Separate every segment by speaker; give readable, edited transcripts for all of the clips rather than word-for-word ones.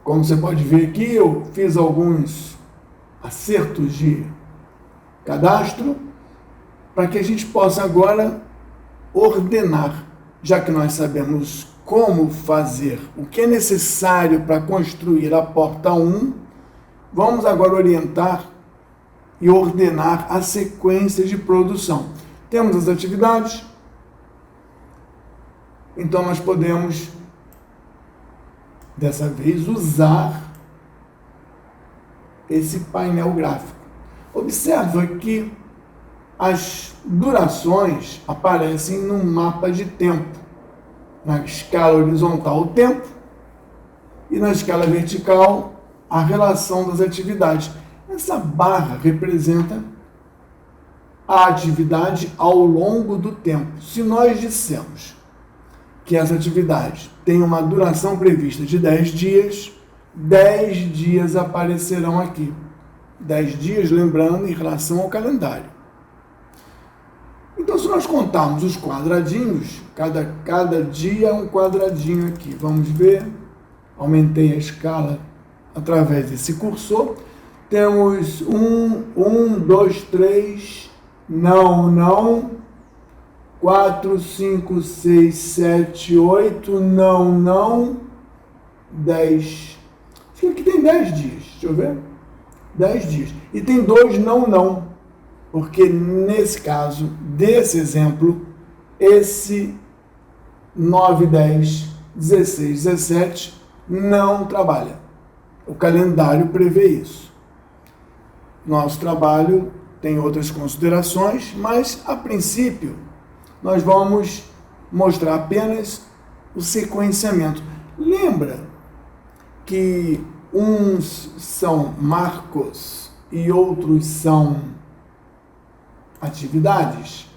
Speaker 1: Como você pode ver aqui, eu fiz alguns acertos de cadastro para que a gente possa agora ordenar, já que nós sabemos como fazer o que é necessário para construir a porta 1, vamos agora orientar e ordenar a sequência de produção. Temos as atividades, então nós podemos, dessa vez, usar esse painel gráfico. Observa que as durações aparecem no mapa de tempo. Na escala horizontal, o tempo, e na escala vertical, a relação das atividades. Essa barra representa a atividade ao longo do tempo. Se nós dissemos que essa atividade tem uma duração prevista de 10 dias, 10 dias aparecerão aqui. 10 dias, lembrando, em relação ao calendário. Então, se nós contarmos os quadradinhos, cada dia é um quadradinho aqui. Vamos ver. Aumentei a escala através desse cursor. Temos 1, 2, 3, não, 4, 5, 6, 7, 8, não, 10. Acho que tem 10 dias. Deixa eu ver. 10 dias. E tem 2 não. Porque nesse caso, desse exemplo, esse 9, 10, 16, 17 não trabalha. O calendário prevê isso. Nosso trabalho tem outras considerações, mas a princípio nós vamos mostrar apenas o sequenciamento. Lembra que uns são marcos e outros são atividades?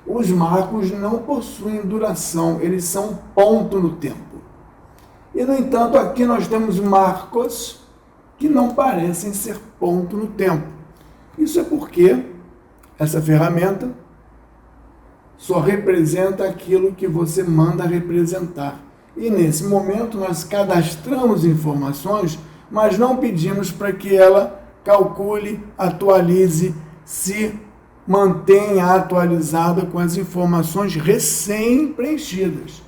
Speaker 1: Os marcos não possuem duração, eles são ponto no tempo. E, no entanto, aqui nós temos marcos que não parecem ser ponto no tempo. Isso é porque essa ferramenta só representa aquilo que você manda representar. E, nesse momento, nós cadastramos informações, mas não pedimos para que ela calcule, atualize, se mantenha atualizada com as informações recém-preenchidas.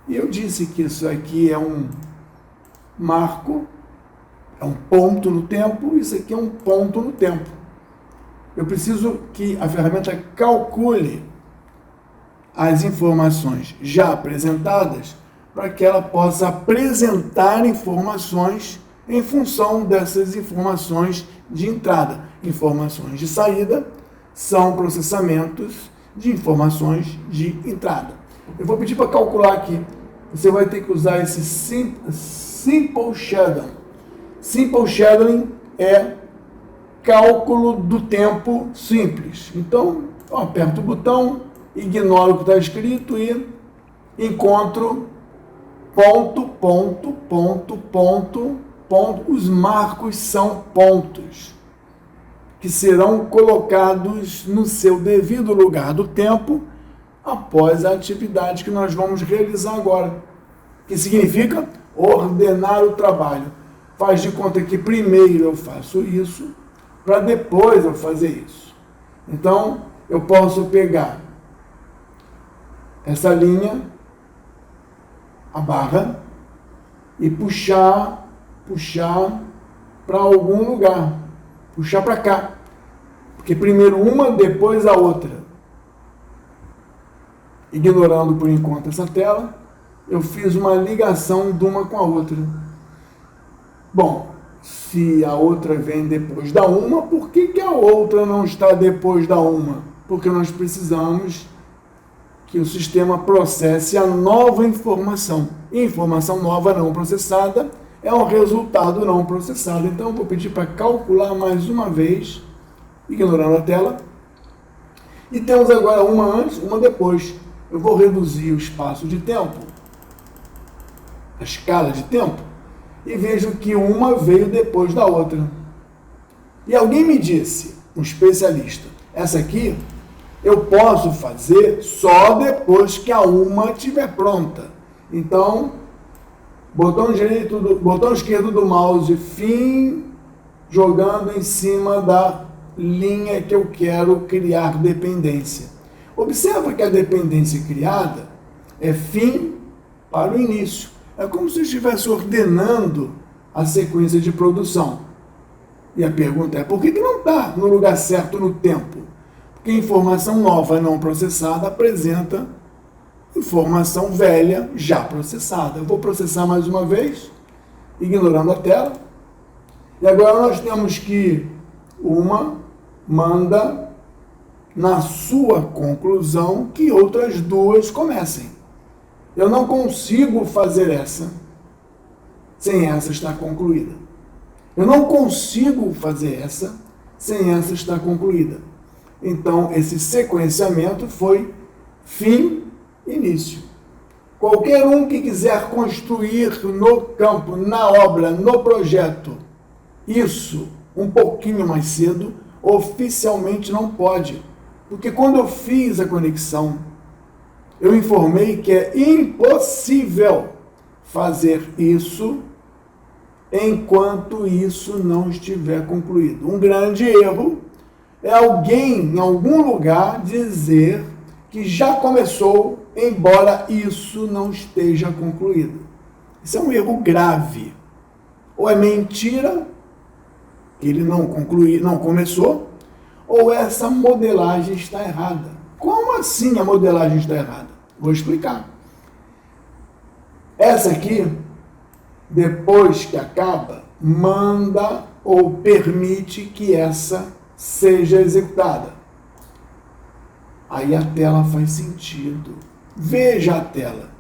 Speaker 1: E eu disse que isso aqui é um marco, é um ponto no tempo, isso aqui é um ponto no tempo. Eu preciso que a ferramenta calcule as informações já apresentadas para que ela possa apresentar informações em função dessas informações de entrada. Informações de saída são processamentos de informações de entrada. Eu vou pedir para calcular aqui. Você vai ter que usar esse Simple Shadowing. Simple Shadowing é cálculo do tempo simples. Então, eu aperto o botão, ignoro o que está escrito e encontro ponto. Os marcos são pontos que serão colocados no seu devido lugar do tempo após a atividade que nós vamos realizar agora. Que significa ordenar o trabalho. Faz de conta que primeiro eu faço isso, para depois eu fazer isso. Então, eu posso pegar essa linha, a barra, e puxar para algum lugar. Puxar para cá. Porque primeiro uma, depois a outra. Ignorando por enquanto essa tela, eu fiz uma ligação de uma com a outra. Bom, se a outra vem depois da uma, por que a outra não está depois da uma? Porque nós precisamos que o sistema processe a nova informação. Informação nova não processada é um resultado não processado. Então, eu vou pedir para calcular mais uma vez, ignorando a tela. E temos agora uma antes, uma depois. Eu vou reduzir o espaço de tempo, a escala de tempo, e vejo que uma veio depois da outra. E alguém me disse, um especialista, essa aqui eu posso fazer só depois que a uma estiver pronta. Então, botão esquerdo do mouse, fim, jogando em cima da linha que eu quero criar dependência. Observa que a dependência criada é fim para o início. É como se eu estivesse ordenando a sequência de produção. E a pergunta é, por que não está no lugar certo no tempo? Porque informação nova não processada apresenta informação velha já processada. Eu vou processar mais uma vez, ignorando a tela. E agora nós temos que uma manda na sua conclusão que outras duas comecem. Eu não consigo fazer essa sem essa estar concluída. Eu não consigo fazer essa sem essa estar concluída. Então, esse sequenciamento foi fim, início. Qualquer um que quiser construir no campo, na obra, no projeto, isso um pouquinho mais cedo, oficialmente não pode. Porque quando eu fiz a conexão, eu informei que é impossível fazer isso enquanto isso não estiver concluído. Um grande erro é alguém, em algum lugar, dizer que já começou, embora isso não esteja concluído. Isso é um erro grave. Ou é mentira, que ele não começou, ou essa modelagem está errada. Como assim a modelagem está errada? Vou explicar. Essa aqui, depois que acaba, manda ou permite que essa seja executada. Aí a tela faz sentido. Veja a tela.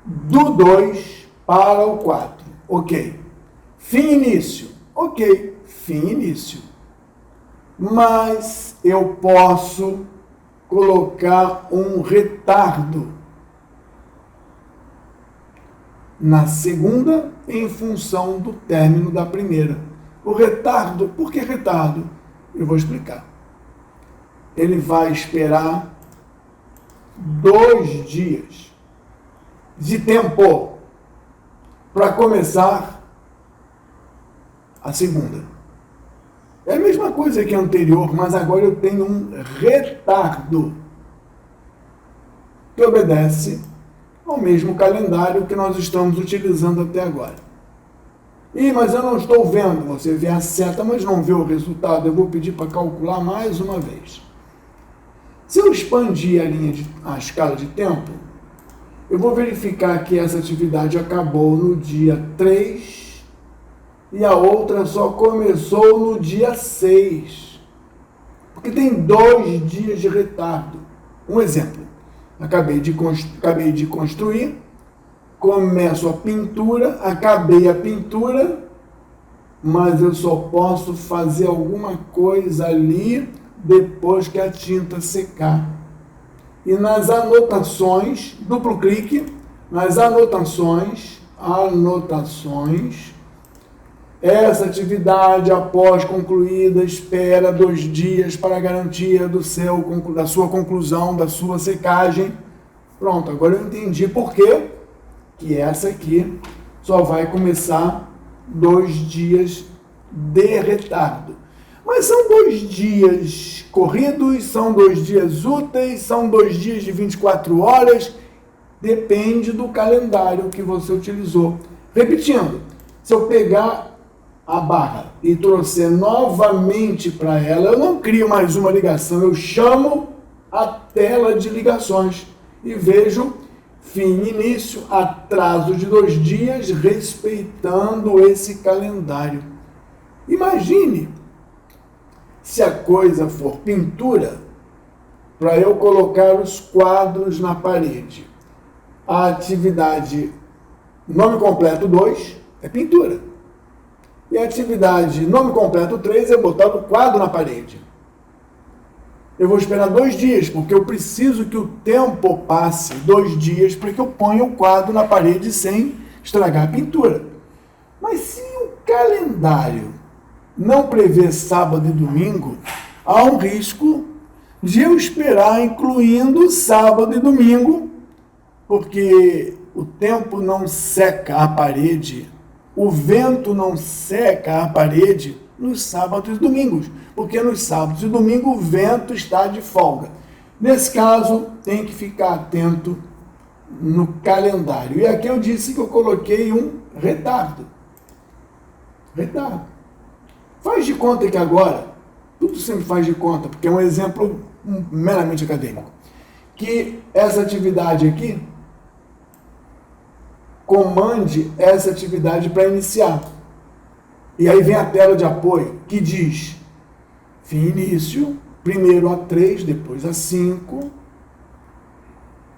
Speaker 1: Do 2 para o 4. Ok. Fim início. Ok. Fim início. Mas eu posso colocar um retardo na segunda em função do término da primeira. O retardo, por que retardo? Eu vou explicar. Ele vai esperar 2 dias de tempo para começar a segunda. É a mesma coisa que a anterior, mas agora eu tenho um retardo que obedece ao mesmo calendário que nós estamos utilizando até agora. Mas eu não estou vendo. Você vê a seta, mas não vê o resultado. Eu vou pedir para calcular mais uma vez. Se eu expandir a escala de tempo, eu vou verificar que essa atividade acabou no dia 3 e a outra só começou no dia 6. Porque tem 2 dias de retardo. Um exemplo. Acabei de construir, começo a pintura, acabei a pintura, mas eu só posso fazer alguma coisa ali depois que a tinta secar. E nas anotações, duplo clique, nas anotações, essa atividade após concluída espera 2 dias para garantia da sua conclusão, da sua secagem. Pronto, agora eu entendi por quê que essa aqui só vai começar 2 dias de retardo. Mas são 2 dias corridos, são 2 dias úteis, são 2 dias de 24 horas, depende do calendário que você utilizou. Repetindo, se eu pegar a barra e trouxer novamente para ela, eu não crio mais uma ligação, eu chamo a tela de ligações e vejo fim, início, atraso de 2 dias, respeitando esse calendário. Imagine se a coisa for pintura, para eu colocar os quadros na parede. A atividade nome completo 2 é pintura. E a atividade nome completo 3 é botar o quadro na parede. Eu vou esperar 2 dias, porque eu preciso que o tempo passe 2 dias para que eu ponha o quadro na parede sem estragar a pintura. Mas se o calendário não prevê sábado e domingo, há um risco de eu esperar incluindo sábado e domingo, porque o tempo não seca a parede, o vento não seca a parede nos sábados e domingos, porque nos sábados e domingos o vento está de folga. Nesse caso, tem que ficar atento no calendário. E aqui eu disse que eu coloquei um retardo. Retardo. Faz de conta que agora, tudo sempre faz de conta, porque é um exemplo meramente acadêmico, que essa atividade aqui comande essa atividade para iniciar. E aí vem a tela de apoio que diz fim início, primeiro a 3, depois a 5.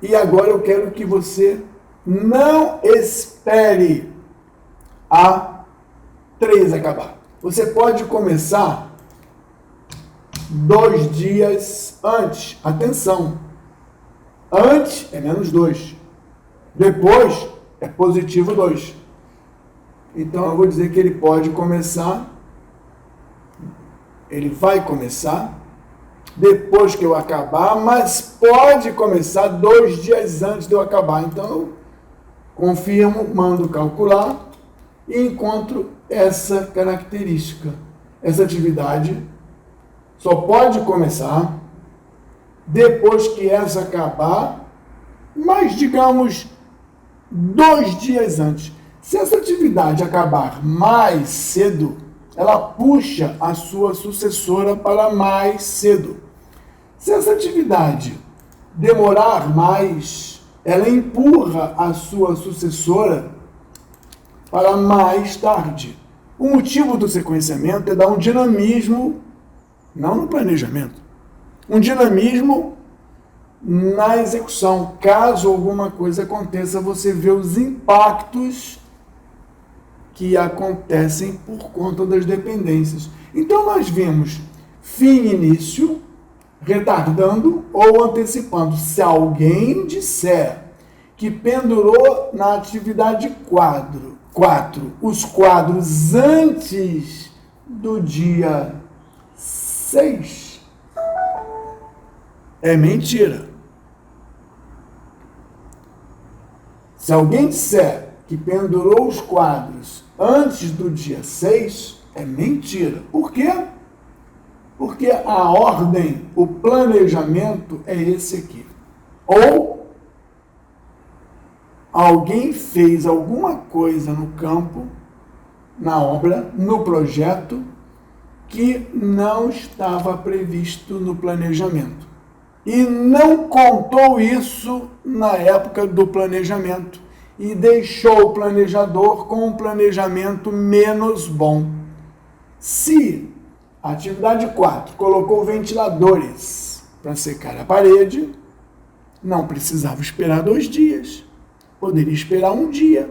Speaker 1: E agora eu quero que você não espere a 3 acabar. Você pode começar 2 dias antes. Atenção! Antes é -2. Depois é positivo 2. Então eu vou dizer que ele pode começar, ele vai começar depois que eu acabar, mas pode começar 2 dias antes de eu acabar. Então eu confirmo, mando calcular e encontro essa característica. Essa atividade só pode começar depois que essa acabar, mas digamos 2 dias antes. Se essa atividade acabar mais cedo, ela puxa a sua sucessora para mais cedo. Se essa atividade demorar mais, ela empurra a sua sucessora para mais tarde. O motivo do sequenciamento é dar um dinamismo, não no planejamento, um dinamismo na execução. Caso alguma coisa aconteça, você vê os impactos que acontecem por conta das dependências. Então nós vimos fim e início, retardando ou antecipando. Se alguém disser que pendurou na atividade 4 os quadros antes do dia 6, é mentira. Se alguém disser que pendurou os quadros antes do dia 6, é mentira. Por quê? Porque a ordem, o planejamento é esse aqui. Ou alguém fez alguma coisa no campo, na obra, no projeto, que não estava previsto no planejamento. E não contou isso na época do planejamento. E deixou o planejador com um planejamento menos bom. Se a atividade 4 colocou ventiladores para secar a parede, não precisava esperar 2 dias. Poderia esperar 1 dia.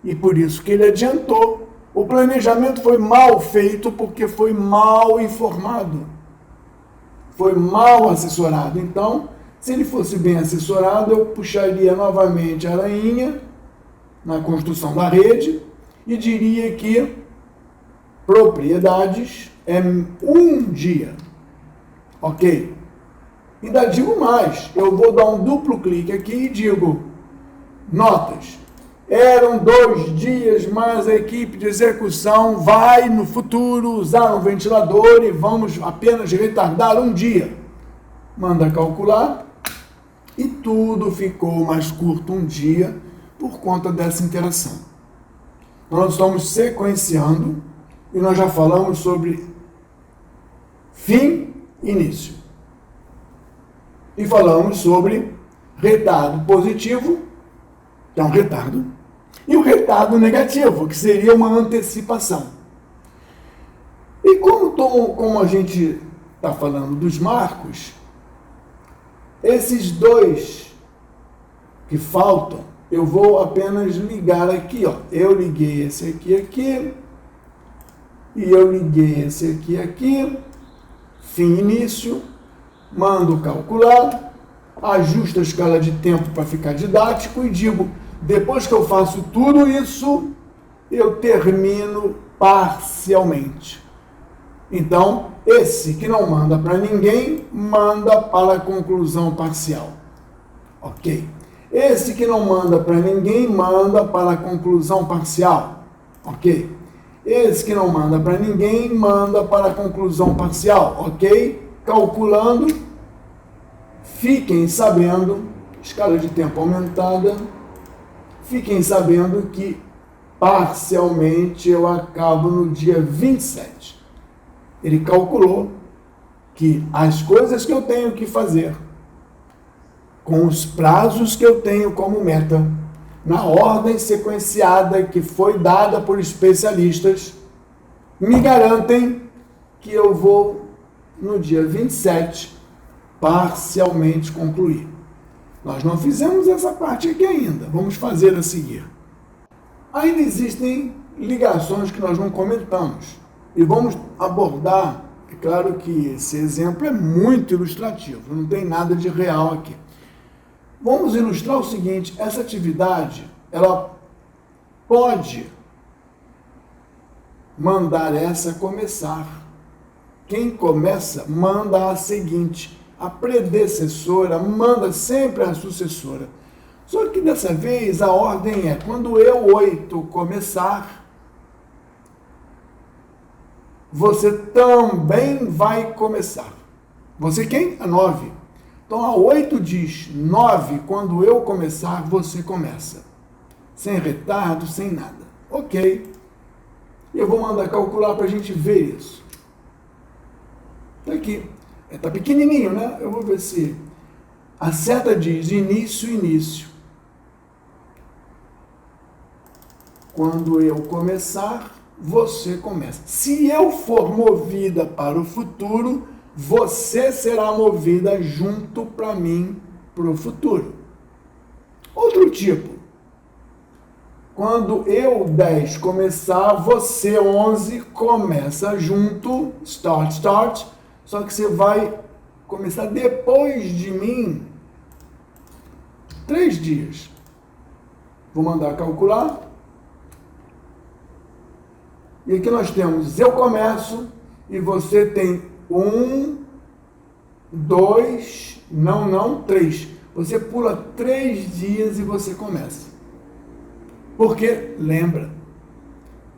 Speaker 1: E por isso que ele adiantou. O planejamento foi mal feito porque foi mal informado. Foi mal assessorado. Então, se ele fosse bem assessorado, eu puxaria novamente a arainha na construção da rede e diria que propriedades é 1 dia. Ok? Ainda digo mais, eu vou dar um duplo clique aqui e digo, notas, eram 2 dias, mas a equipe de execução vai no futuro usar um ventilador e vamos apenas retardar 1 dia. Manda calcular e tudo ficou mais curto 1 dia por conta dessa interação. Nós estamos sequenciando e nós já falamos sobre fim e início. E falamos sobre retardo positivo, que é um retardo, e o retardo negativo, que seria uma antecipação. E como a gente está falando dos marcos, esses 2 que faltam, eu vou apenas ligar aqui, ó. Eu liguei esse aqui, e eu liguei esse aqui, fim e início, mando calcular, ajusto a escala de tempo para ficar didático e digo, depois que eu faço tudo isso, eu termino parcialmente. Então, esse que não manda para ninguém, manda para a conclusão parcial. Ok? Esse que não manda para ninguém, manda para a conclusão parcial. Ok? Esse que não manda para ninguém, manda para a conclusão parcial. Ok? Calculando, fiquem sabendo, escala de tempo aumentada, fiquem sabendo que parcialmente eu acabo no dia 27. Ele calculou que as coisas que eu tenho que fazer, com os prazos que eu tenho como meta, na ordem sequenciada que foi dada por especialistas, me garantem que eu vou, no dia 27, parcialmente concluir. Nós não fizemos essa parte aqui ainda, vamos fazer a seguir. Ainda existem ligações que nós não comentamos e vamos abordar. É claro que esse exemplo é muito ilustrativo, não tem nada de real aqui. Vamos ilustrar o seguinte: essa atividade, ela pode mandar essa começar. Quem começa, manda a seguinte. A predecessora manda sempre a sucessora. Só que dessa vez a ordem é, quando eu 8 começar, você também vai começar. Você quem? A 9. Então a 8 diz, 9, quando eu começar, você começa. Sem retardo, sem nada. Ok. Eu vou mandar calcular para a gente ver isso. Está aqui. Está pequenininho, né? Eu vou ver se a seta diz início, início. Quando eu começar, você começa. Se eu for movida para o futuro, você será movida junto para mim para o futuro. Outro tipo. Quando eu 10 começar, você 11 começa junto, start, só que você vai começar depois de mim 3 dias. Vou mandar calcular. E aqui nós temos, eu começo e você tem 1, 2, não, 3. Você pula 3 dias e você começa. Porque, lembra,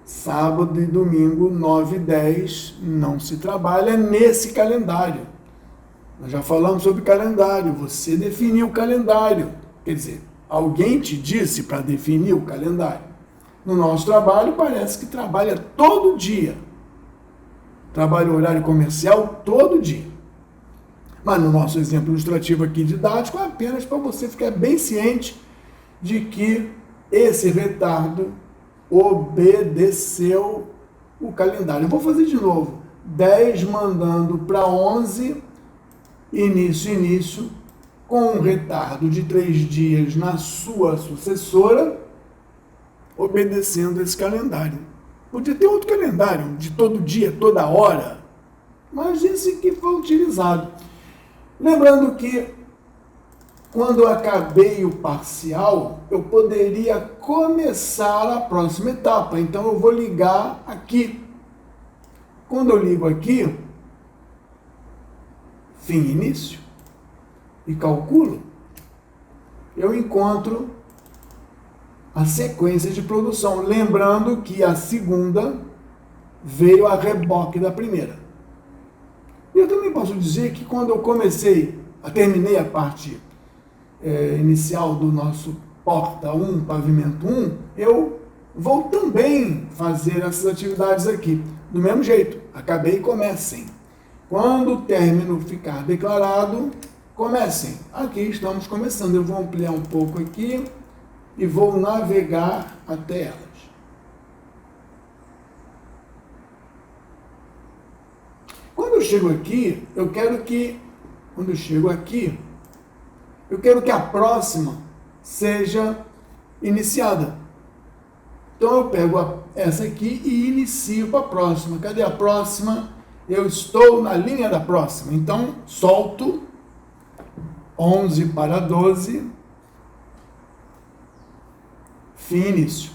Speaker 1: sábado e domingo, 9 e 10, não se trabalha nesse calendário. Nós já falamos sobre calendário, você definiu o calendário. Quer dizer, alguém te disse para definir o calendário. No nosso trabalho, parece que trabalha todo dia. Trabalha horário comercial todo dia. Mas no nosso exemplo ilustrativo aqui didático, é apenas para você ficar bem ciente de que esse retardo obedeceu o calendário. Eu vou fazer de novo. 10 mandando para 11, início, com um retardo de 3 dias na sua sucessora, obedecendo esse calendário. Podia ter outro calendário, de todo dia, toda hora, mas esse que foi utilizado. Lembrando que quando eu acabei o parcial, eu poderia começar a próxima etapa. Então eu vou ligar aqui. Quando eu ligo aqui, fim e início, e calculo, eu encontro a sequência de produção. Lembrando que a segunda veio a reboque da primeira. Eu também posso dizer que quando eu terminei a parte inicial do nosso porta 1, pavimento 1, eu vou também fazer essas atividades aqui. Do mesmo jeito, acabei e comecem. Quando o término ficar declarado, comecem. Aqui estamos começando. Eu vou ampliar um pouco aqui e vou navegar até elas. Quando eu chego aqui, eu quero que a próxima seja iniciada. Então eu pego essa aqui e inicio para a próxima. Cadê a próxima? Eu estou na linha da próxima. Então solto 11 para 12. Fim e início.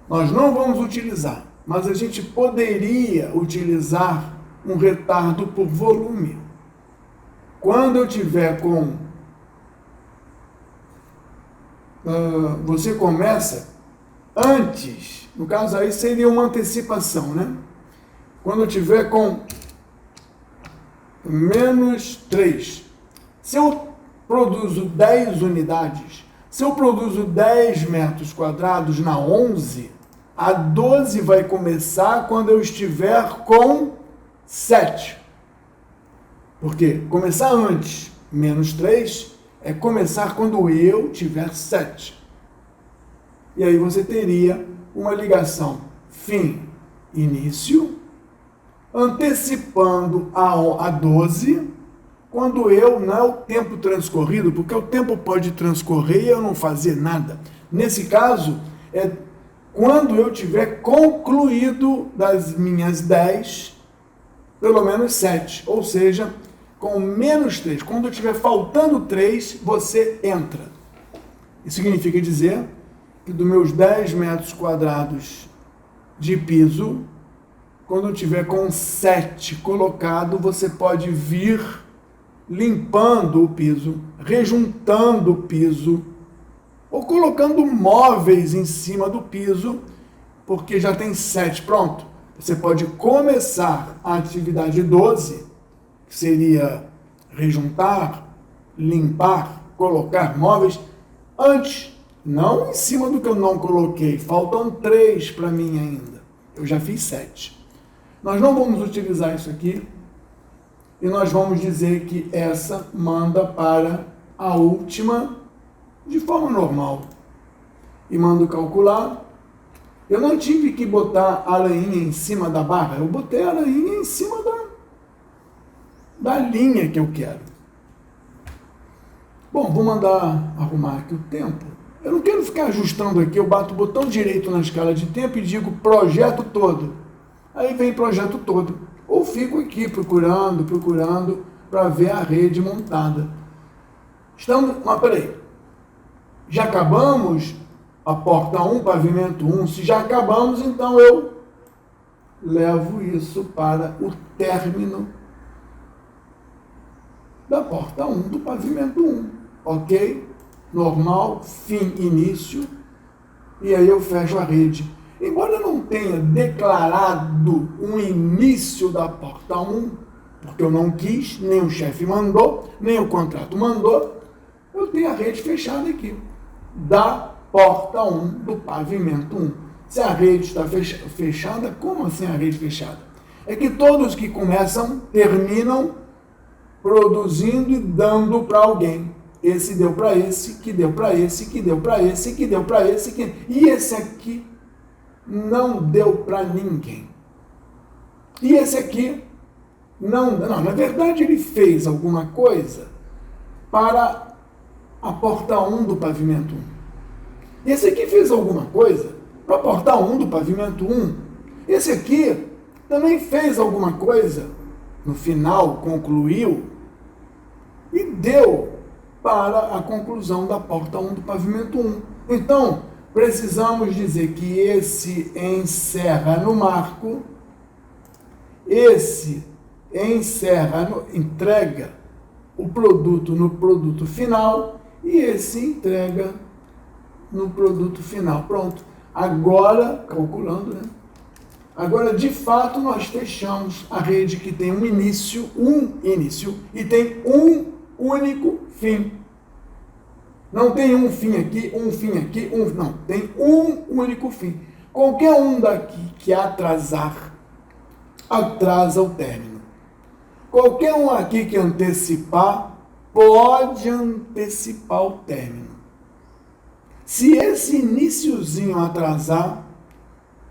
Speaker 1: Nós não vamos utilizar, mas a gente poderia utilizar um retardo por volume. Quando eu tiver com você começa antes, no caso aí seria uma antecipação, né? Quando eu tiver com menos 3, se eu produzo 10 unidades, se eu produzo 10 metros quadrados na 11, a 12 vai começar quando eu estiver com 7. Porque começar antes, menos 3, é começar quando eu tiver 7. E aí você teria uma ligação fim-início, antecipando a 12, quando eu, não é o tempo transcorrido, porque o tempo pode transcorrer e eu não fazer nada. Nesse caso, é quando eu tiver concluído das minhas 10, pelo menos 7, ou seja, com menos 3. Quando estiver faltando 3, você entra. Isso significa dizer que dos meus 10 metros quadrados de piso, quando eu tiver com 7 colocado, você pode vir limpando o piso, rejuntando o piso, ou colocando móveis em cima do piso, porque já tem 7 pronto. Você pode começar a atividade 12, que seria rejuntar, limpar, colocar móveis, antes, não em cima do que eu não coloquei. Faltam 3 para mim ainda. Eu já fiz 7. Nós não vamos utilizar isso aqui, e nós vamos dizer que essa manda para a última de forma normal. E mando calcular. Eu não tive que botar a leinha em cima da barra, eu botei a leinha em cima da linha que eu quero. Bom, vou mandar arrumar aqui o tempo. Eu não quero ficar ajustando aqui, eu bato o botão direito na escala de tempo e digo projeto todo. Aí vem projeto todo. Ou fico aqui procurando para ver a rede montada. Mas peraí, já acabamos a porta 1, pavimento 1? Se já acabamos, então eu levo isso para o término da porta 1 do pavimento 1, ok? Normal, fim, início, e aí eu fecho a rede. Embora eu não tenha declarado um início da porta 1, porque eu não quis, nem o chefe mandou, nem o contrato mandou, eu tenho a rede fechada aqui, da porta 1 do pavimento 1. Se a rede está fechada, como assim a rede fechada? É que todos que começam, terminam produzindo e dando para alguém. Esse deu para esse, que deu para esse, que deu para esse, que deu para esse, e esse aqui não deu para ninguém. E esse aqui, não, na verdade ele fez alguma coisa para a porta 1 do pavimento 1. Esse aqui fez alguma coisa para a porta 1 do pavimento 1. Esse aqui também fez alguma coisa, no final concluiu e deu para a conclusão da porta 1 do pavimento 1. Então, precisamos dizer que esse encerra no marco, esse entrega o produto no produto final e esse entrega no produto final. Pronto. Agora, calculando, né? Agora, de fato, nós fechamos a rede que tem um início e tem um único fim. Não tem um fim aqui, não. Tem um único fim. Qualquer um daqui que atrasar, atrasa o término. Qualquer um aqui que antecipar, pode antecipar o término. Se esse iniciozinho atrasar,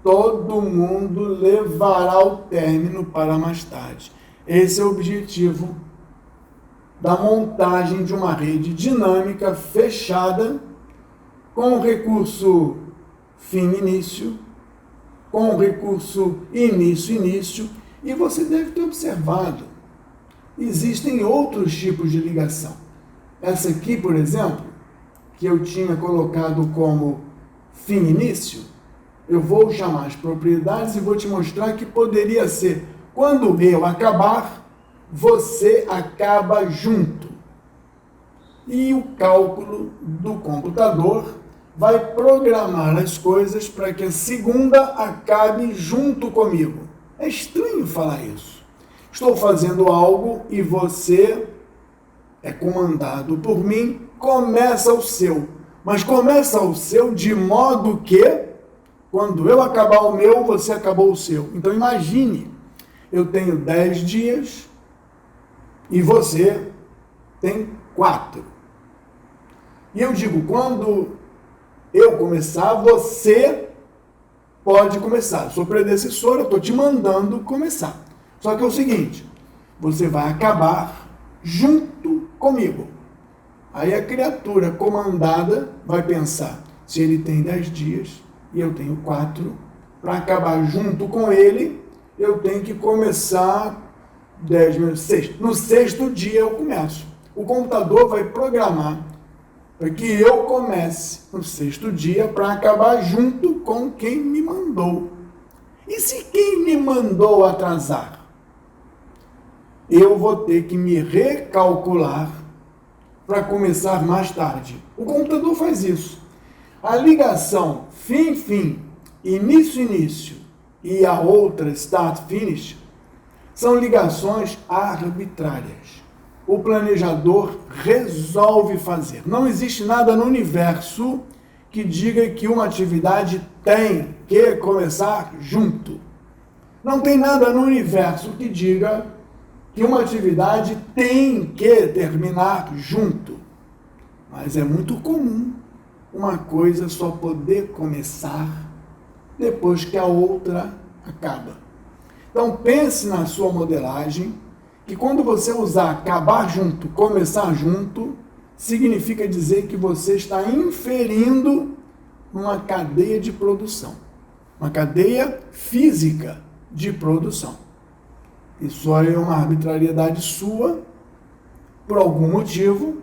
Speaker 1: todo mundo levará o término para mais tarde. Esse é o objetivo da montagem de uma rede dinâmica fechada com o recurso fim-início, com o recurso início-início, e você deve ter observado, existem outros tipos de ligação. Essa aqui, por exemplo, que eu tinha colocado como fim-início, eu vou chamar as propriedades e vou te mostrar que poderia ser, quando eu acabar, você acaba junto. E o cálculo do computador vai programar as coisas para que a segunda acabe junto comigo. É estranho falar isso. Estou fazendo algo e você é comandado por mim, começa o seu. Mas começa o seu de modo que, quando eu acabar o meu, você acabou o seu. Então imagine, eu tenho 10 dias e você tem 4. E eu digo, quando eu começar, você pode começar. Eu sou predecessor, eu estou te mandando começar. Só que é o seguinte, você vai acabar junto comigo. Aí a criatura comandada vai pensar, se ele tem 10 dias e eu tenho 4, para acabar junto com ele, eu tenho que começar 10 menos 6. No 6º dia eu começo. O computador vai programar para que eu comece no 6º dia para acabar junto com quem me mandou. E se quem me mandou atrasar? Eu vou ter que me recalcular para começar mais tarde. O computador faz isso. A ligação fim-fim, início-início e a outra start-finish são ligações arbitrárias. O planejador resolve fazer. Não existe nada no universo que diga que uma atividade tem que começar junto. Não tem nada no universo que diga que uma atividade tem que terminar junto. Mas é muito comum uma coisa só poder começar depois que a outra acaba. Então pense na sua modelagem, que quando você usar acabar junto, começar junto, significa dizer que você está inferindo uma cadeia de produção, uma cadeia física de produção. Isso é uma arbitrariedade sua, por algum motivo,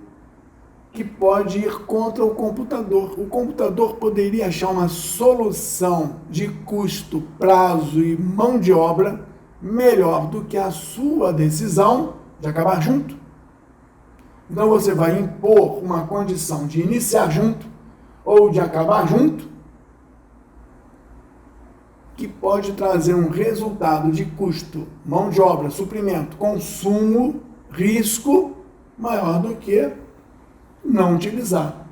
Speaker 1: que pode ir contra o computador. O computador poderia achar uma solução de custo, prazo e mão de obra melhor do que a sua decisão de acabar junto. Então você vai impor uma condição de iniciar junto ou de acabar junto, que pode trazer um resultado de custo, mão de obra, suprimento, consumo, risco maior do que não utilizar.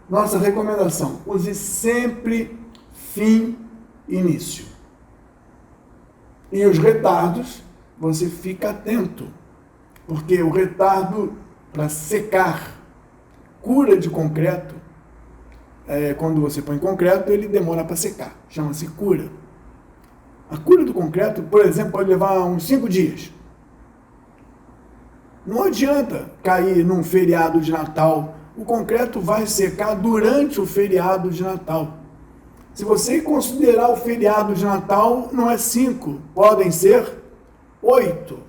Speaker 1: Nossa recomendação, use sempre fim, início. E os retardos, você fica atento, porque o retardo para secar cura de concreto, quando você põe concreto, ele demora para secar, chama-se cura. A cura do concreto, por exemplo, pode levar uns 5 dias. Não adianta cair num feriado de Natal, o concreto vai secar durante o feriado de Natal. Se você considerar o feriado de Natal, não é 5, podem ser 8.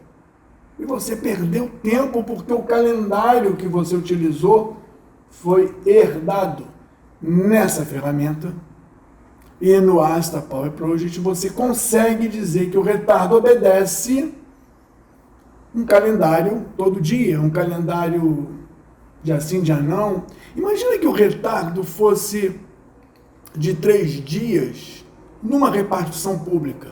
Speaker 1: E você perdeu tempo porque o calendário que você utilizou foi herdado. Nessa ferramenta e no Asta Power Project você consegue dizer que o retardo obedece um calendário todo dia, um calendário dia sim, dia não. Imagina que o retardo fosse de 3 dias numa repartição pública.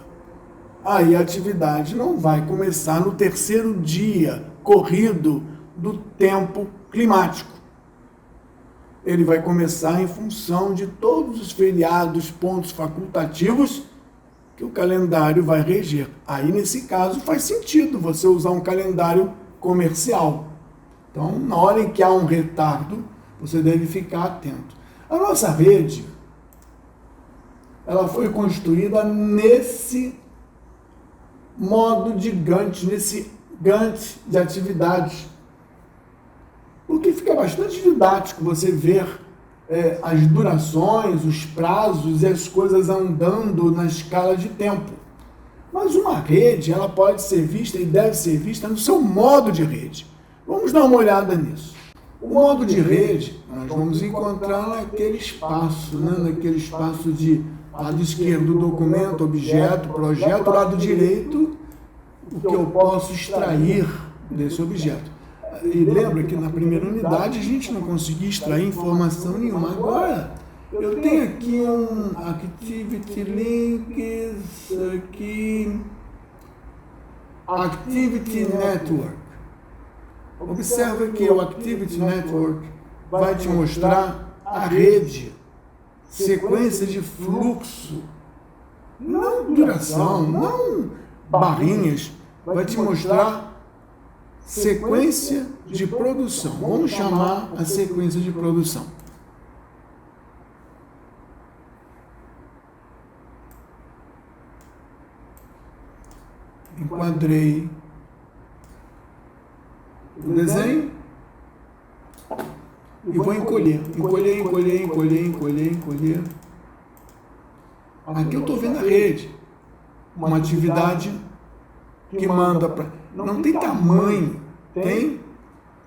Speaker 1: Aí a atividade não vai começar no 3º dia corrido do tempo climático. Ele vai começar em função de todos os feriados, pontos facultativos que o calendário vai reger. Aí, nesse caso, faz sentido você usar um calendário comercial. Então, na hora em que há um retardo, você deve ficar atento. A nossa rede, ela foi construída nesse modo de Gantt, nesse Gantt de atividades. Porque fica bastante didático você ver as durações, os prazos e as coisas andando na escala de tempo. Mas uma rede, ela pode ser vista e deve ser vista no seu modo de rede. Vamos dar uma olhada nisso. O modo de rede, nós vamos encontrar naquele espaço, naquele espaço de lado esquerdo, documento, objeto, projeto, lado direito, o que eu posso extrair desse objeto. E lembra que na primeira unidade a gente não conseguia extrair informação nenhuma. Agora, eu tenho aqui um Activity Links, aqui, Activity Network. Observa que o Activity Network vai te mostrar a rede, sequência de fluxo, não duração, não barrinhas, vai te mostrar sequência de produção. Vamos chamar a sequência de produção. Enquadrei o desenho e vou encolher. Encolher. Aqui eu estou vendo a rede. Uma atividade que manda para... Não tem tamanho, tem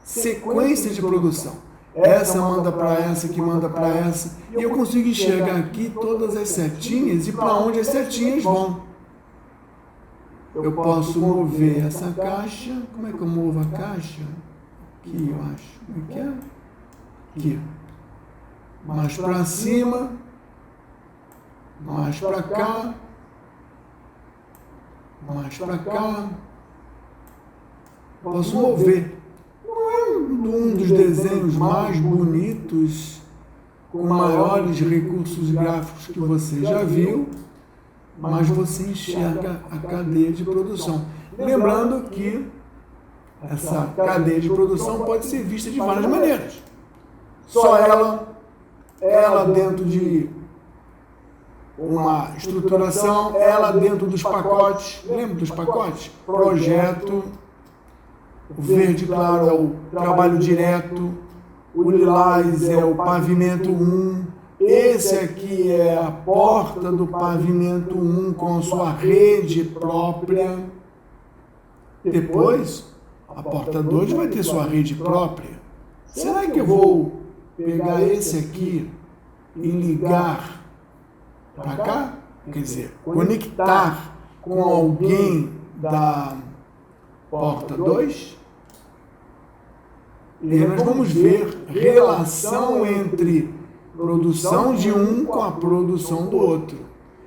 Speaker 1: sequência de produção. Essa manda para essa, que manda para essa. E eu consigo enxergar aqui todas as setinhas e para onde as setinhas vão. Eu posso mover essa caixa. Como é que eu movo a caixa? Aqui, eu acho. Como é que é? Aqui. Mais para cima. Mais para cá. Mais para cá. Posso mover. Não é um dos desenhos mais bonitos, com maiores recursos gráficos que você já viu, mas você enxerga a cadeia de produção. Lembrando que essa cadeia de produção pode ser vista de várias maneiras. Só ela dentro de uma estruturação, ela dentro dos pacotes. Lembra dos pacotes? Projeto, o verde claro é o trabalho direto, o lilás é o pavimento 1, esse aqui é a porta do pavimento 1 com sua rede própria. Depois, a porta 2 vai ter sua rede própria. Será que eu vou pegar esse aqui e ligar para cá? Quer dizer, conectar com alguém da porta 2? E nós vamos ver relação entre produção de um com a produção do outro.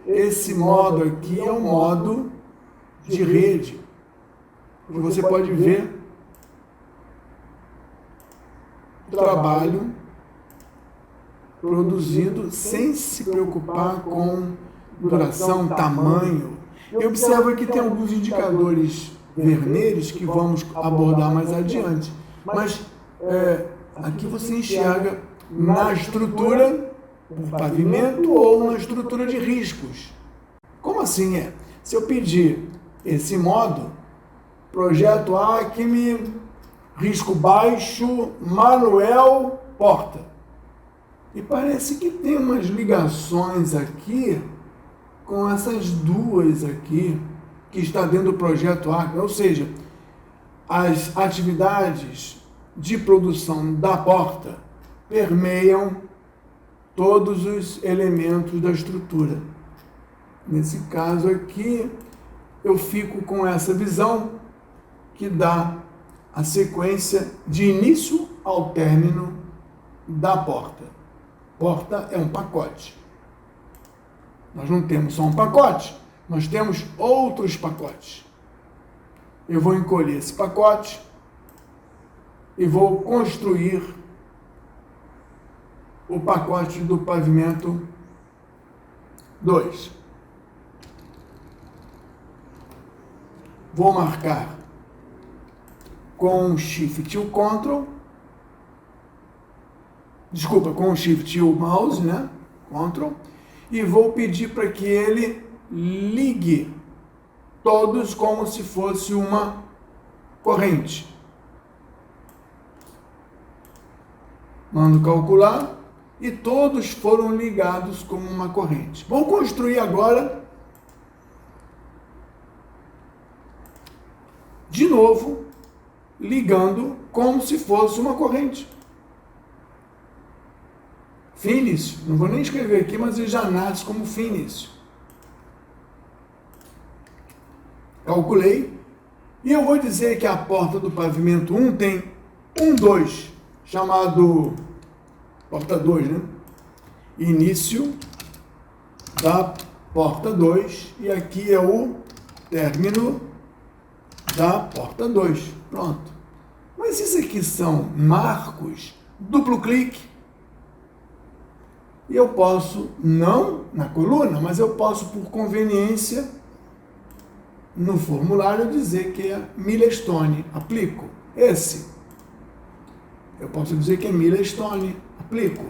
Speaker 1: Esse modo aqui é o modo de rede, que você pode ver o trabalho produzido sem se preocupar com duração, tamanho. E observa que tem alguns indicadores vermelhos que vamos abordar mais adiante. Mas aqui você enxerga na estrutura por pavimento ou na estrutura de riscos. Como assim é? Se eu pedir esse modo, projeto Acme, risco baixo, Manuel, porta. E parece que tem umas ligações aqui com essas duas aqui, que está dentro do projeto Acme, ou seja, as atividades de produção da porta permeiam todos os elementos da estrutura. Nesse caso aqui, eu fico com essa visão que dá a sequência de início ao término da porta. Porta é um pacote. Nós não temos só um pacote, nós temos outros pacotes. Eu vou encolher esse pacote e vou construir o pacote do pavimento 2. Vou marcar com o Shift e o Ctrl, com o Shift e o mouse, né? Ctrl, e vou pedir para que ele ligue todos como se fosse uma corrente. Mando calcular e todos foram ligados como uma corrente. Vou construir agora de novo, ligando como se fosse uma corrente. Fim início. Não vou nem escrever aqui, mas ele já nasce como fim início. Calculei. E eu vou dizer que a porta do pavimento 1 tem um 2, chamado porta 2, né? Início da porta 2, e aqui é o término da porta 2. Pronto. Mas isso aqui são marcos, duplo clique. E eu posso, não na coluna, mas eu posso, por conveniência, no formulário, dizer que é Milestone. Aplico. Esse. Eu posso dizer que é Milestone. Aplico.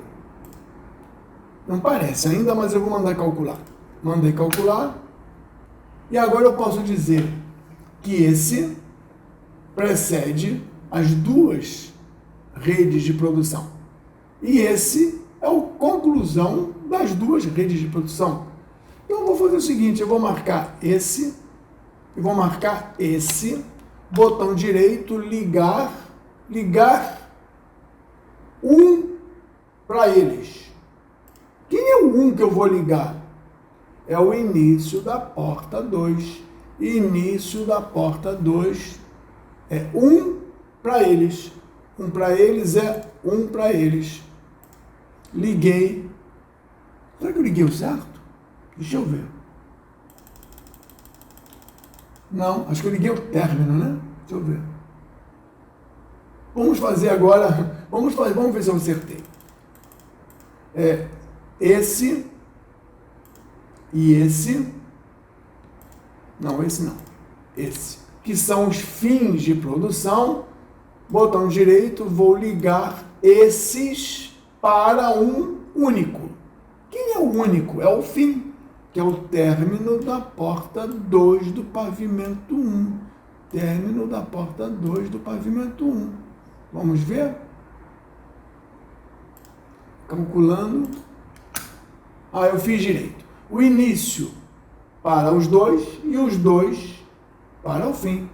Speaker 1: Não parece ainda, mas eu vou mandar calcular. Mandei calcular. E agora eu posso dizer que esse precede as duas redes de produção. E esse é a conclusão das duas redes de produção. Então eu vou fazer o seguinte, eu vou marcar esse, e vou marcar esse, botão direito, ligar um para eles. Quem é o 1 que eu vou ligar? É o início da porta 2. Início da porta 2 é 1 para eles. 1 para eles é 1 para eles. Liguei. Será que eu liguei o certo? Deixa eu ver. Não, acho que eu liguei o término, né? Deixa eu ver. Vamos fazer agora, vamos ver se eu acertei. Esse e esse. Não, esse não. Esse. Que são os fins de produção. Botão direito, vou ligar esses para um único. Quem é o único? É o fim, que é o término da porta 2 do pavimento 1. Término da porta 2 do pavimento 1. Vamos ver? Calculando. Eu fiz direito. O início para os dois e os dois para o fim.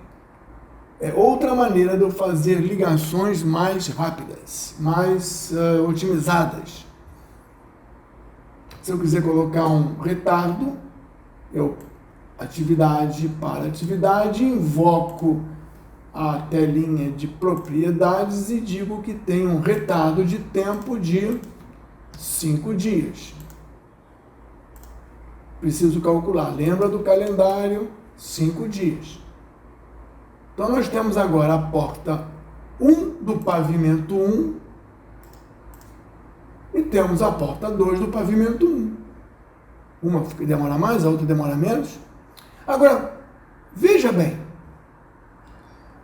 Speaker 1: É outra maneira de eu fazer ligações mais rápidas, mais otimizadas. Se eu quiser colocar um retardo, atividade para atividade, invoco a telinha de propriedades e digo que tem um retardo de tempo de 5 dias. Preciso calcular. Lembra do calendário? 5 dias. Então, nós temos agora a porta 1 do pavimento 1 e temos a porta 2 do pavimento 1. Uma demora mais, a outra demora menos. Agora, veja bem,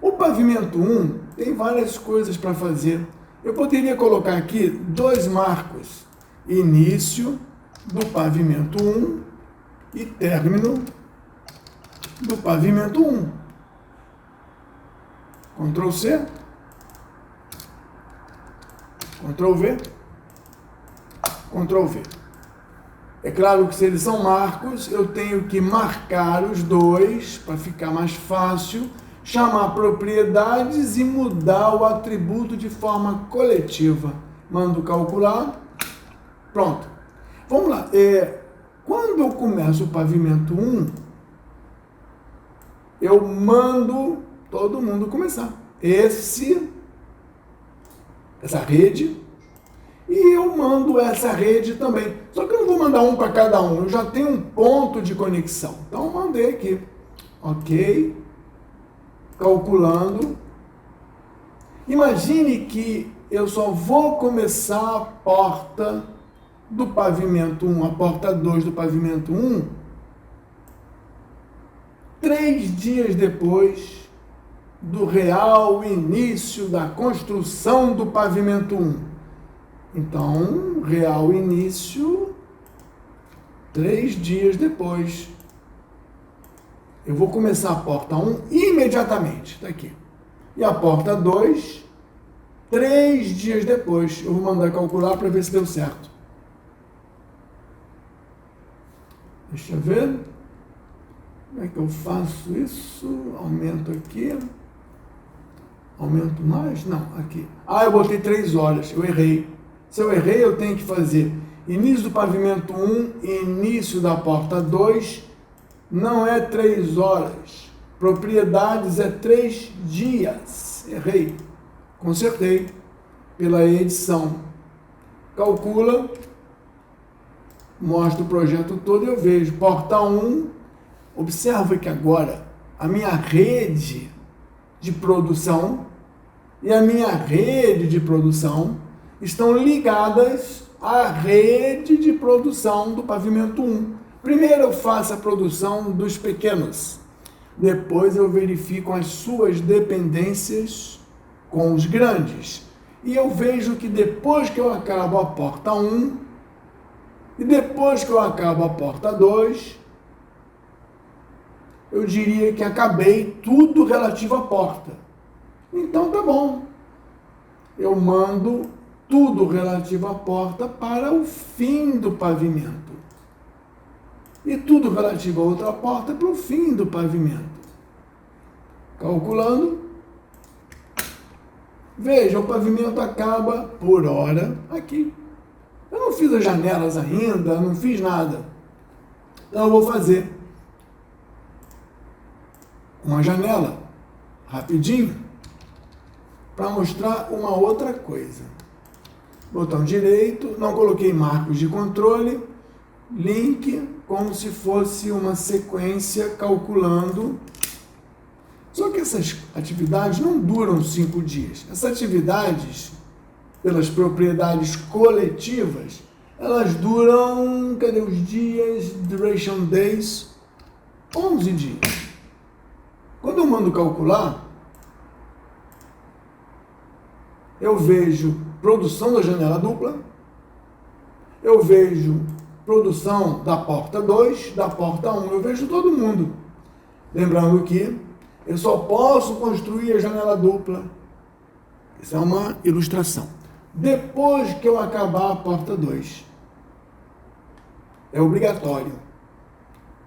Speaker 1: o pavimento 1 tem várias coisas para fazer. Eu poderia colocar aqui 2 marcos, início do pavimento 1 e término do pavimento 1. Ctrl C, Ctrl V, Ctrl V. É claro que se eles são marcos, eu tenho que marcar os dois para ficar mais fácil, chamar propriedades e mudar o atributo de forma coletiva. Mando calcular. Pronto. Vamos lá. Quando eu começo o pavimento 1, eu mando todo mundo começar. Essa rede, e eu mando essa rede também. Só que eu não vou mandar um para cada um, eu já tenho um ponto de conexão. Então eu mandei aqui. Ok. Calculando. Imagine que eu só vou começar a porta do pavimento 1, a porta 2 do pavimento 1, 3 dias depois do real início da construção do pavimento 1. Então, real início, 3 dias depois. Eu vou começar a porta 1 imediatamente, está aqui. E a porta 2, 3 dias depois. Eu vou mandar calcular para ver se deu certo. Deixa eu ver. Como é que eu faço isso? Aumento aqui. Aumento mais? Não, aqui. Eu botei 3 horas. Eu errei. Se eu errei, eu tenho que fazer início do pavimento 1, início da porta 2. Não é 3 horas. Propriedades é 3 dias. Errei. consertei pela edição. Calcula, mostra o projeto todo e eu vejo. Porta 1, observa que agora a minha rede de produção e a minha rede de produção estão ligadas à rede de produção do pavimento 1. Primeiro eu faço a produção dos pequenos, depois eu verifico as suas dependências com os grandes. E eu vejo que depois que eu acabo a porta 1 e depois que eu acabo a porta 2, eu diria que acabei tudo relativo à porta. Então tá bom. Eu mando tudo relativo à porta para o fim do pavimento. E tudo relativo a outra porta para o fim do pavimento. Calculando. Veja, o pavimento acaba por hora aqui. Eu não fiz as janelas ainda, não fiz nada. Então eu vou fazer uma janela, rapidinho, para mostrar uma outra coisa. Botão direito, não coloquei marcos de controle, link, como se fosse uma sequência calculando. Só que essas atividades não duram 5 dias. Essas atividades, pelas propriedades coletivas, elas duram, cadê os dias? Duration days, 11 dias. Quando eu mando calcular, eu vejo produção da janela dupla, eu vejo produção da porta 2, da porta 1, eu vejo todo mundo. Lembrando que eu só posso construir a janela dupla. Isso é uma ilustração. Depois que eu acabar a porta 2. É obrigatório.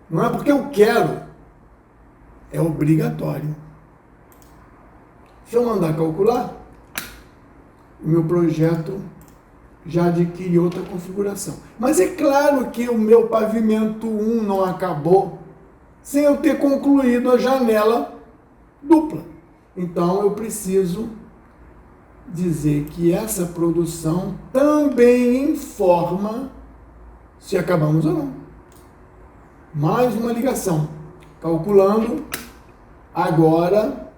Speaker 1: Não é porque eu quero. É obrigatório. Se eu mandar calcular, o meu projeto já adquire outra configuração. Mas é claro que o meu pavimento 1 não acabou sem eu ter concluído a janela dupla. Então eu preciso dizer que essa produção também informa se acabamos ou não. Mais uma ligação. Calculando agora,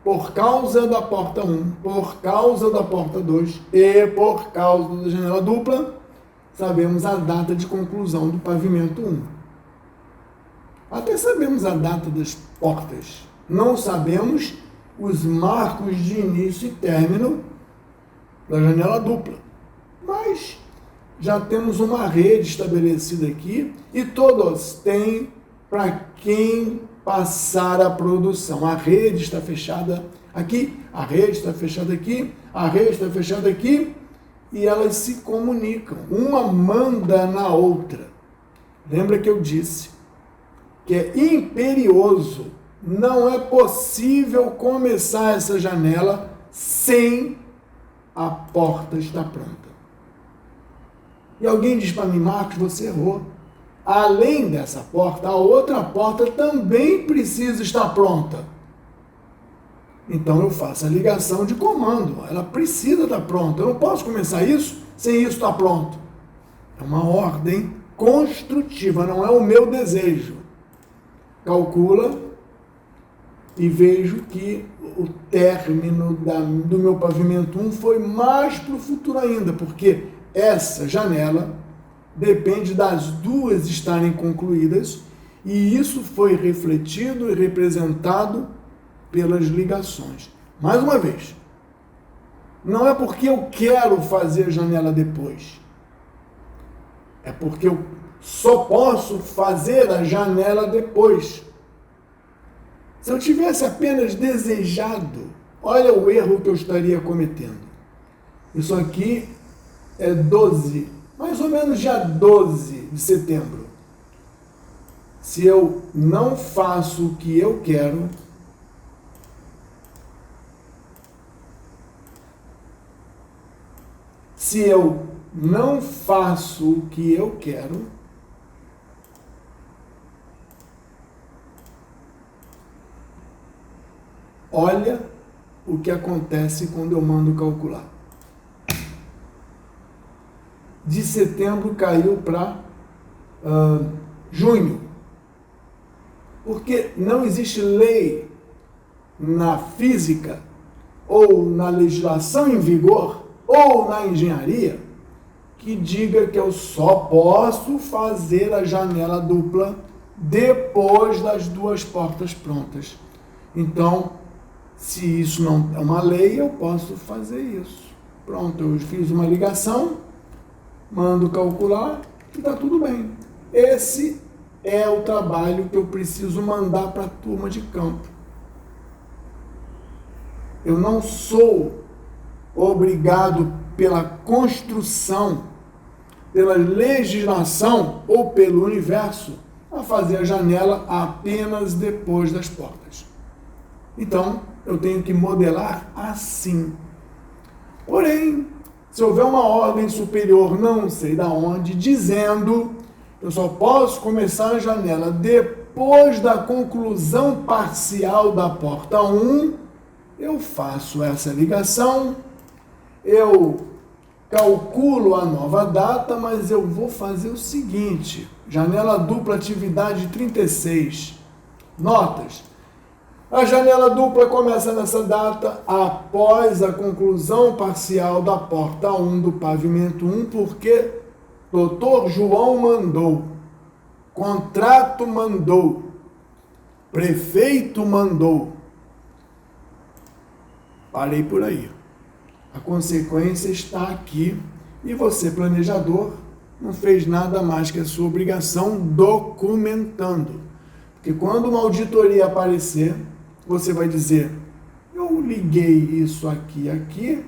Speaker 1: por causa da porta 1, por causa da porta 2 e por causa da janela dupla, sabemos a data de conclusão do pavimento 1. Até sabemos a data das portas. Não sabemos os marcos de início e término da janela dupla. Mas já temos uma rede estabelecida aqui e todos têm para quem passar a produção. A rede está fechada aqui, a rede está fechada aqui, a rede está fechada aqui e elas se comunicam. Uma manda na outra. Lembra que eu disse que é imperioso. Não é possível começar essa janela sem a porta estar pronta. E alguém diz para mim, Marcos, você errou. Além dessa porta, a outra porta também precisa estar pronta. Então eu faço a ligação de comando. Ela precisa estar pronta. Eu não posso começar isso sem isso estar pronto. É uma ordem construtiva, não é o meu desejo. Calcula e vejo que o término do meu pavimento 1 foi mais para o futuro ainda, porque essa janela depende das duas estarem concluídas e isso foi refletido e representado pelas ligações. Mais uma vez, não é porque eu quero fazer a janela depois, é porque eu só posso fazer a janela depois. Se eu tivesse apenas desejado, olha o erro que eu estaria cometendo. Isso aqui é 12, mais ou menos dia 12 de setembro. Se eu não faço o que eu quero, se eu não faço o que eu quero, olha o que acontece quando eu mando calcular. De setembro caiu para junho. Porque não existe lei na física, ou na legislação em vigor, ou na engenharia, que diga que eu só posso fazer a janela dupla depois das duas portas prontas. Então, se isso não é uma lei, eu posso fazer isso. Pronto, eu fiz uma ligação, mando calcular e está tudo bem. Esse é o trabalho que eu preciso mandar para a turma de campo. Eu não sou obrigado pela construção, pela legislação ou pelo universo a fazer a janela apenas depois das portas. Então, eu tenho que modelar assim. Porém, se houver uma ordem superior, não sei da onde, dizendo que eu só posso começar a janela depois da conclusão parcial da porta 1, eu faço essa ligação, eu calculo a nova data, mas eu vou fazer o seguinte: janela dupla atividade 36. Notas. A janela dupla começa nessa data após a conclusão parcial da porta 1 do pavimento 1, porque Dr. João mandou, contrato mandou, prefeito mandou. Parei por aí. A consequência está aqui e você, planejador, não fez nada mais que a sua obrigação documentando. Porque quando uma auditoria aparecer, você vai dizer: eu liguei isso aqui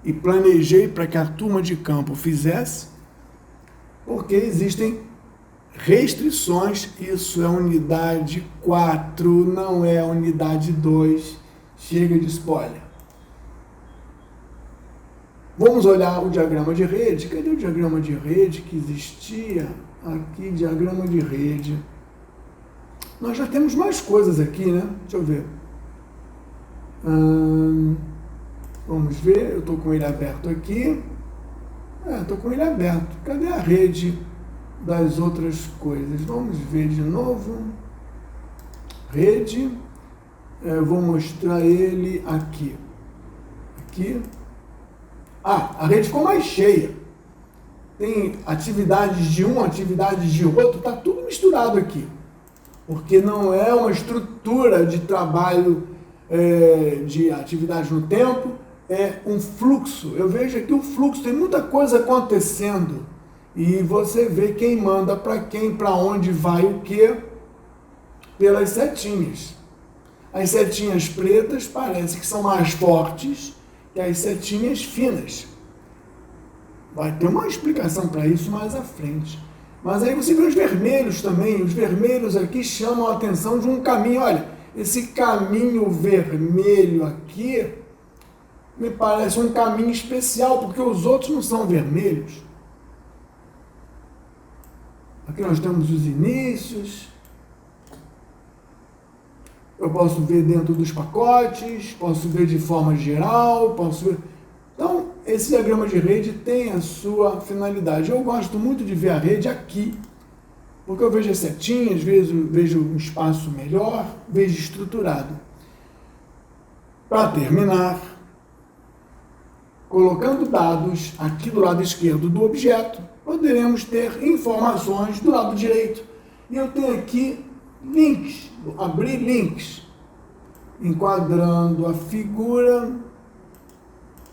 Speaker 1: e planejei para que a turma de campo fizesse, porque existem restrições. Isso é unidade 4, não é unidade 2. Chega de spoiler. Vamos olhar o diagrama de rede. Cadê o diagrama de rede que existia? Aqui, diagrama de rede. Nós já temos mais coisas aqui, né? Deixa eu ver. Vamos ver, eu estou com ele aberto aqui. Estou com ele aberto. Cadê a rede das outras coisas? Vamos ver de novo. Rede. Vou mostrar ele aqui. Aqui. A rede ficou mais cheia. Tem atividades de um, atividades de outro, está tudo misturado aqui. Porque não é uma estrutura de trabalho de atividade no tempo, é um fluxo. Eu vejo aqui o fluxo, tem muita coisa acontecendo. E você vê quem manda para quem, para onde vai o quê, pelas setinhas. As setinhas pretas parecem que são mais fortes que as setinhas finas. Vai ter uma explicação para isso mais à frente. Mas aí você vê os vermelhos também. Os vermelhos aqui chamam a atenção de um caminho. Olha, esse caminho vermelho aqui me parece um caminho especial, porque os outros não são vermelhos. Aqui nós temos os inícios. Eu posso ver dentro dos pacotes, posso ver de forma geral, posso ver... Então, esse diagrama de rede tem a sua finalidade. Eu gosto muito de ver a rede aqui, porque eu vejo as setinhas, vejo um espaço melhor, vejo estruturado. Para terminar, colocando dados aqui do lado esquerdo do objeto, poderemos ter informações do lado direito. E eu tenho aqui links, vou abrir links, enquadrando a figura.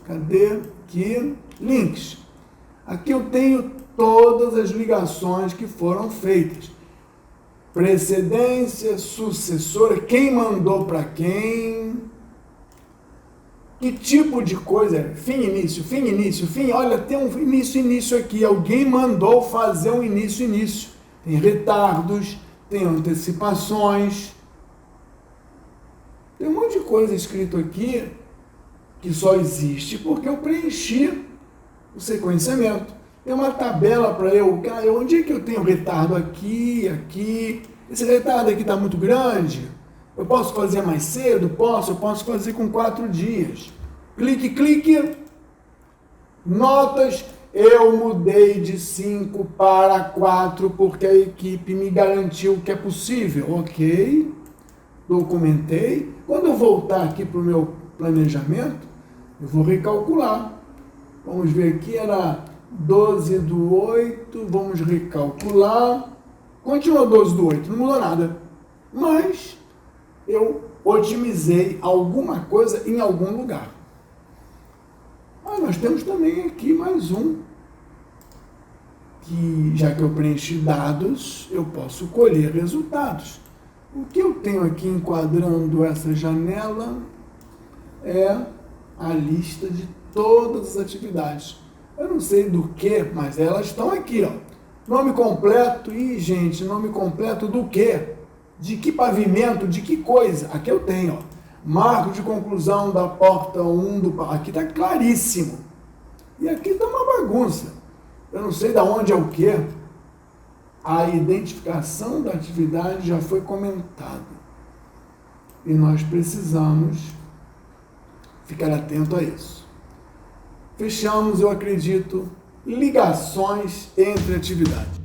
Speaker 1: Cadê? Aqui, links. Aqui eu tenho todas as ligações que foram feitas. Precedência, sucessora, quem mandou para quem, que tipo de coisa é, fim, início, fim, olha, tem um início aqui, alguém mandou fazer um início. Tem retardos, tem antecipações, tem um monte de coisa escrito aqui que só existe porque eu preenchi o sequenciamento. Tem uma tabela para onde é que eu tenho retardo aqui, esse retardo aqui está muito grande, Eu posso fazer mais cedo? Eu posso fazer com 4 dias. Clique, clique. Notas, eu mudei de 5 para 4 porque a equipe me garantiu que é possível. Ok, documentei. Quando eu voltar aqui para o meu planejamento, eu vou recalcular. Vamos ver aqui, era 12/8, vamos recalcular. Continua 12/8, não mudou nada. Mas eu otimizei alguma coisa em algum lugar. Nós temos também aqui mais um, que já que eu preenchi dados, eu posso colher resultados. O que eu tenho aqui enquadrando essa janela é a lista de todas as atividades. Eu não sei do que, mas elas estão aqui, ó. Nome completo, gente, nome completo do quê? De que pavimento, de que coisa? Aqui eu tenho, ó. Marco de conclusão da porta 1 do... Aqui está claríssimo. E aqui está uma bagunça. Eu não sei de onde é o quê. A identificação da atividade já foi comentada. E nós precisamos ficar atento a isso. Fechamos, eu acredito, ligações entre atividades.